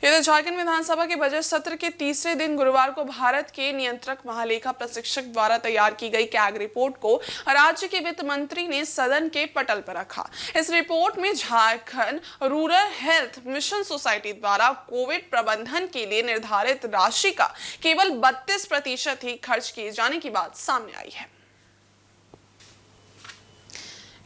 इधर झारखंड विधानसभा के बजट सत्र के तीसरे दिन गुरुवार को भारत के नियंत्रक महालेखा प्रशिक्षक द्वारा तैयार की गई कैग रिपोर्ट को राज्य के वित्त मंत्री ने सदन के पटल पर रखा। इस रिपोर्ट में Jharkhand rural health mission society द्वारा कोविड प्रबंधन के लिए निर्धारित राशि का केवल 32% ही खर्च किए जाने की बात सामने आई है।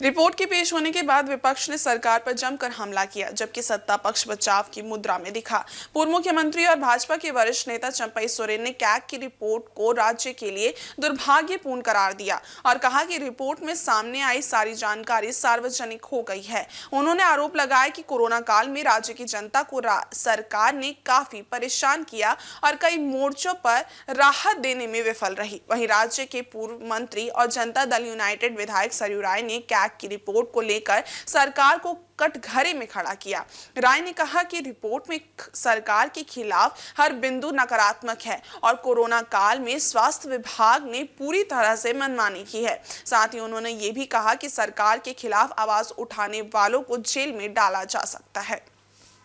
रिपोर्ट के पेश होने के बाद विपक्ष ने सरकार पर जमकर हमला किया, जबकि सत्ता पक्ष बचाव की मुद्रा में दिखा। पूर्व मुख्यमंत्री और भाजपा के वरिष्ठ नेता चंपई सोरेन ने कैग की रिपोर्ट को राज्य के लिए दुर्भाग्यपूर्ण करार दिया और कहा कि रिपोर्ट में सामने आई सारी जानकारी सार्वजनिक हो गई है। उन्होंने आरोप लगाया कि कोरोना काल में राज्य की जनता को सरकार ने काफी परेशान किया और कई मोर्चों पर राहत देने में विफल रही। वहीं राज्य के पूर्व मंत्री और जनता दल यूनाइटेड विधायक सरयू राय ने कैग की रिपोर्ट को लेकर सरकार को कटघरे में खड़ा किया। राय ने कहा कि रिपोर्ट में सरकार के खिलाफ हर बिंदु नकारात्मक है और कोरोना काल में स्वास्थ्य विभाग ने पूरी तरह से मनमानी की है। साथ ही उन्होंने ये भी कहा कि सरकार के खिलाफ आवाज उठाने वालों को जेल में डाला जा सकता है।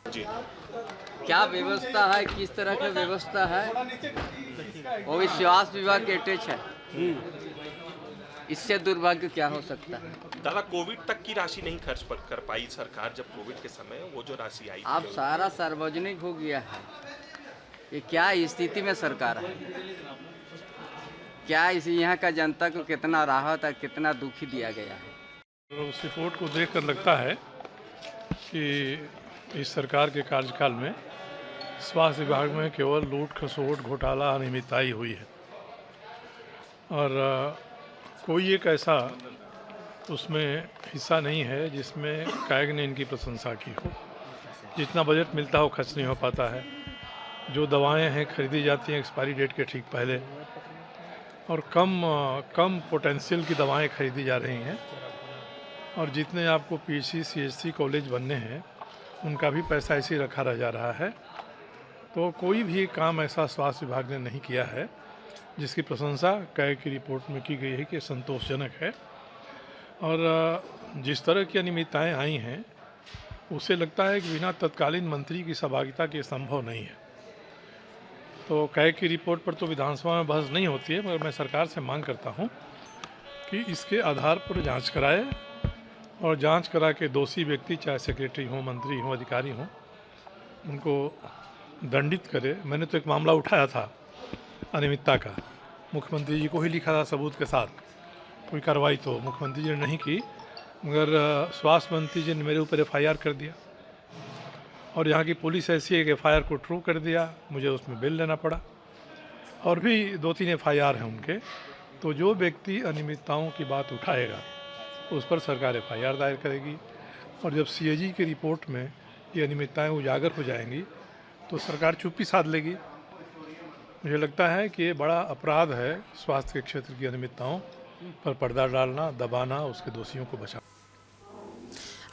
जी। क्या व्यवस्था है, किस तरह की व्यवस्था है, वो भी स्वास्थ्य विभाग के अटैच है। इससे दुर्भाग्य क्या हो सकता है। दादा, कोविड तक की राशि नहीं खर्च कर पाई सरकार, जब कोविड के समय वो जो राशि आई अब सारा सार्वजनिक हो गया है। ये क्या स्थिति में सरकार है, क्या इस यहाँ का जनता को कितना राहत है, कितना दुखी दिया गया है। उस रिपोर्ट को देखकर लगता है कि इस सरकार के कार्यकाल में स्वास्थ्य विभाग में केवल लूट खसोट घोटाला अनियमितताई हुई है और कोई एक ऐसा उसमें हिस्सा नहीं है जिसमें कैग ने इनकी प्रशंसा की हो। जितना बजट मिलता हो खर्च नहीं हो पाता है। जो दवाएं हैं खरीदी जाती हैं एक्सपायरी डेट के ठीक पहले और कम पोटेंशियल की दवाएं खरीदी जा रही हैं और जितने आपको पीएचसी सीएचसी कॉलेज बनने हैं उनका भी पैसा ऐसे ही रखा रह जा रहा है। तो कोई भी काम ऐसा स्वास्थ्य विभाग ने नहीं किया है जिसकी प्रशंसा कैग की रिपोर्ट में की गई है कि संतोषजनक है। और जिस तरह की अनियमितताएं आई हैं उससे लगता है कि बिना तत्कालीन मंत्री की सहभागिता के संभव नहीं है। तो कैग की रिपोर्ट पर तो विधानसभा में बहस नहीं होती है, मगर मैं सरकार से मांग करता हूं कि इसके आधार पर जांच कराए और जांच करा के दोषी व्यक्ति, चाहे सेक्रेटरी हो, मंत्री हो, अधिकारी हो, उनको दंडित करे। मैंने तो एक मामला उठाया था अनियमितता का, मुख्यमंत्री जी को ही लिखा था सबूत के साथ। कोई कार्रवाई तो मुख्यमंत्री जी ने नहीं की, मगर स्वास्थ्य मंत्री जी ने मेरे ऊपर एफआईआर कर दिया और यहाँ की पुलिस ऐसी है कि एफआईआर को ट्रू कर दिया, मुझे उसमें बिल लेना पड़ा। और भी 2-3 एफआईआर हैं उनके। तो जो व्यक्ति अनियमितताओं की बात उठाएगा उस पर सरकार एफआईआर दायर करेगी और जब सीएजी की रिपोर्ट में ये अनियमितताएँ उजागर हो जाएंगी तो सरकार चुप्पी साध लेगी। मुझे लगता है कि ये बड़ा अपराध है स्वास्थ्य के क्षेत्र की अनियमितताओं पर पर्दा डालना, दबाना, उसके दोषियों को बचाना।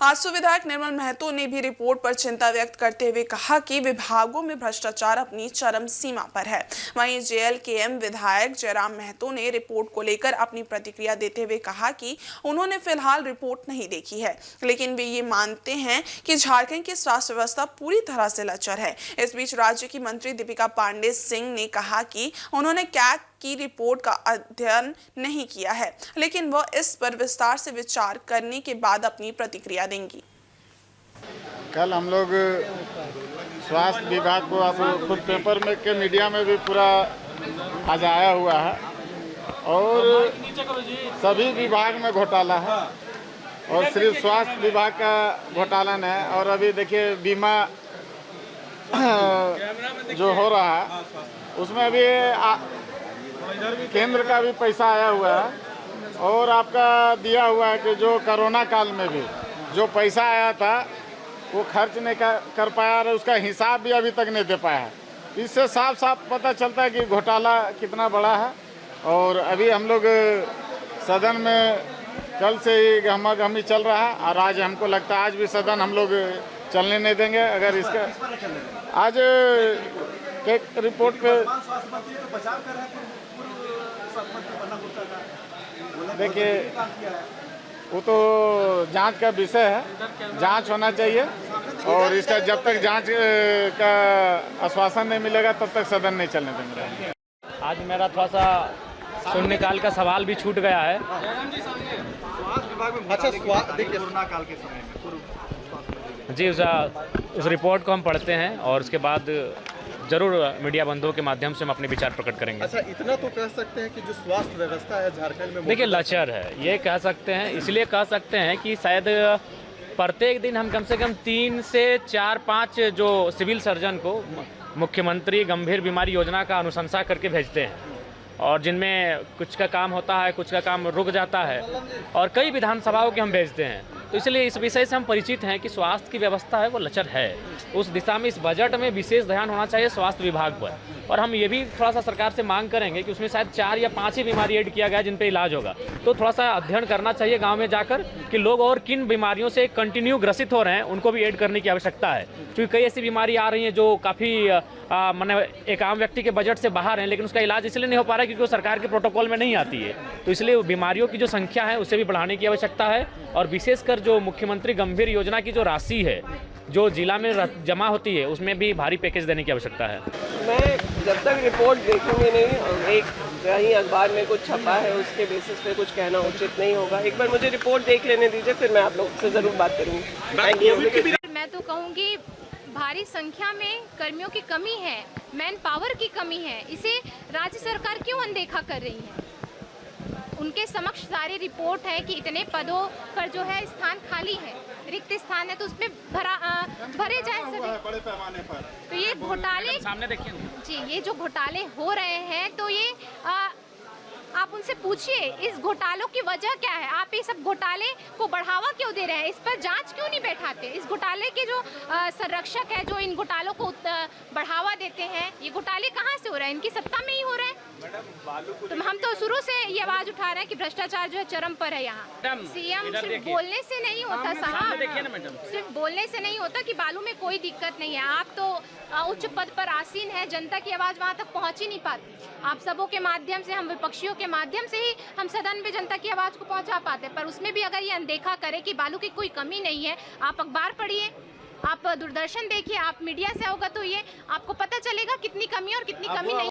आजसू विधायक निर्मल महतो ने भी रिपोर्ट पर चिंता व्यक्त करते हुए कहा कि विभागों में भ्रष्टाचार अपनी चरम सीमा पर है। वहीं जेएलकेएम विधायक जयराम महतो ने रिपोर्ट को लेकर अपनी प्रतिक्रिया देते हुए कहा कि उन्होंने फिलहाल रिपोर्ट नहीं देखी है, लेकिन वे ये मानते हैं कि झारखंड की स्वास्थ्य व्यवस्था पूरी तरह से लचर है। इस बीच राज्य की मंत्री दीपिका पांडे सिंह ने कहा कि उन्होंने कैग की रिपोर्ट का अध्ययन नहीं किया है, लेकिन वह इस पर विस्तार से विचार करने के बाद अपनी प्रतिक्रिया देंगी। कल हम लोग स्वास्थ्य विभाग को आप खुद पेपर में के मीडिया में भी पूरा आज आया हुआ है और सभी विभाग में घोटाला है और सिर्फ स्वास्थ्य विभाग का घोटाला नहीं है। और अभी देखिए बीमा जो हो रहा है उसमें अभी केंद्र का भी पैसा आया हुआ है और आपका दिया हुआ है कि जो कोरोना काल में भी जो पैसा आया था वो खर्च नहीं कर पाया और उसका हिसाब भी अभी तक नहीं दे पाया है। इससे साफ साफ पता चलता है कि घोटाला कितना बड़ा है। और अभी हम लोग सदन में कल से ही गहमा-गहमी चल रहा है और आज हमको लगता है आज भी सदन हम लोग चलने नहीं देंगे। अगर इसका आज एक रिपोर्ट पे देखिए वो तो जांच का विषय है, जांच होना चाहिए। और इसका जब तक जांच का आश्वासन नहीं मिलेगा तब तक सदन नहीं चलने देंगे। आज मेरा थोड़ा सा शून्यकाल का सवाल भी छूट गया है। अच्छा, देखिए कोरोना काल के समय में जी उस रिपोर्ट को हम पढ़ते हैं और उसके बाद जरूर मीडिया बंधुओं के माध्यम से हम अपने विचार प्रकट करेंगे। अच्छा, इतना तो कह सकते हैं कि जो स्वास्थ्य व्यवस्था है झारखंड में देखिए लचर है, ये कह सकते हैं, इसलिए कह सकते हैं कि शायद प्रत्येक दिन हम कम से कम 3 से 4-5 जो सिविल सर्जन को मुख्यमंत्री गंभीर बीमारी योजना का अनुशंसा करके भेजते हैं और जिनमें कुछ का काम होता है, कुछ का काम रुक जाता है और कई विधानसभाओं के हम भेजते हैं। तो इसलिए इस विषय से हम परिचित हैं कि स्वास्थ्य की व्यवस्था है वो लचर है। उस दिशा में इस बजट में विशेष ध्यान होना चाहिए स्वास्थ्य विभाग पर। और हम ये भी थोड़ा सा सरकार से मांग करेंगे कि उसमें शायद 4 या 5 ही बीमारी ऐड किया गया जिन पे इलाज होगा। तो थोड़ा सा अध्ययन करना चाहिए गांव में जाकर कि लोग और किन बीमारियों से कंटिन्यू ग्रसित हो रहे हैं, उनको भी ऐड करने की आवश्यकता है। क्योंकि कई ऐसी बीमारी आ रही हैं जो काफ़ी माने एक आम व्यक्ति के बजट से बाहर हैं, लेकिन उसका इलाज इसलिए नहीं हो पा रहा है क्योंकि वो सरकार के प्रोटोकॉल में नहीं आती है। तो इसलिए बीमारियों की जो संख्या है उसे भी बढ़ाने की आवश्यकता है और विशेषकर जो मुख्यमंत्री गंभीर योजना की जो राशि है जो जिला में जमा होती है उसमें भी भारी पैकेज देने की आवश्यकता है। मैं जब तक रिपोर्ट देखूंगी नहीं, एक कहीं अखबार में कुछ छपा है उसके बेसिस पे कुछ कहना उचित नहीं होगा। एक बार मुझे रिपोर्ट देख लेने दीजिए, फिर मैं आप लोगों से ज़रूर बात करूँगी। मैं तो कहूँगी भारी संख्या में कर्मियों की कमी है, मैन पावर की कमी है, इसे राज्य सरकार क्यों अनदेखा कर रही है? उनके समक्ष सारी रिपोर्ट है कि इतने पदों पर जो है स्थान खाली है, रिक्त स्थान है, तो उसमें भरे जाए सभी बड़े पैमाने पर। तो ये घोटाले सामने देखिए जी, ये जो घोटाले हो रहे हैं तो ये आप उनसे पूछिए इस घोटालों की वजह क्या है, आप ये सब घोटाले को बढ़ावा क्यों दे रहे हैं, इस पर जांच क्यों नहीं बैठाते? इस घोटाले के जो संरक्षक है, जो इन घोटालों को बढ़ावा देते हैं, ये घोटाले कहाँ से हो रहे हैं? इनकी सत्ता में ही हो रहे हैं। तो हम तो शुरू से ये आवाज उठा रहे हैं कि भ्रष्टाचार जो है चरम पर है यहाँ। सीएम सिर्फ बोलने से नहीं होता साहब, सिर्फ बोलने से नहीं होता कि बालू में कोई दिक्कत नहीं है। आप तो उच्च पद पर आसीन है, जनता की आवाज़ वहाँ तक पहुँच ही नहीं पाती। आप सबों के माध्यम से, हम विपक्षियों के माध्यम से ही हम सदन में जनता की आवाज़ को पहुँचा पाते, पर उसमें भी अगर ये अनदेखा करे कि बालू की कोई कमी नहीं है। आप अखबार पढ़िए, आप दूरदर्शन देखिए, आप मीडिया से अवगत होइए, आपको पता चलेगा कितनी कमी और कितनी कमी नहीं।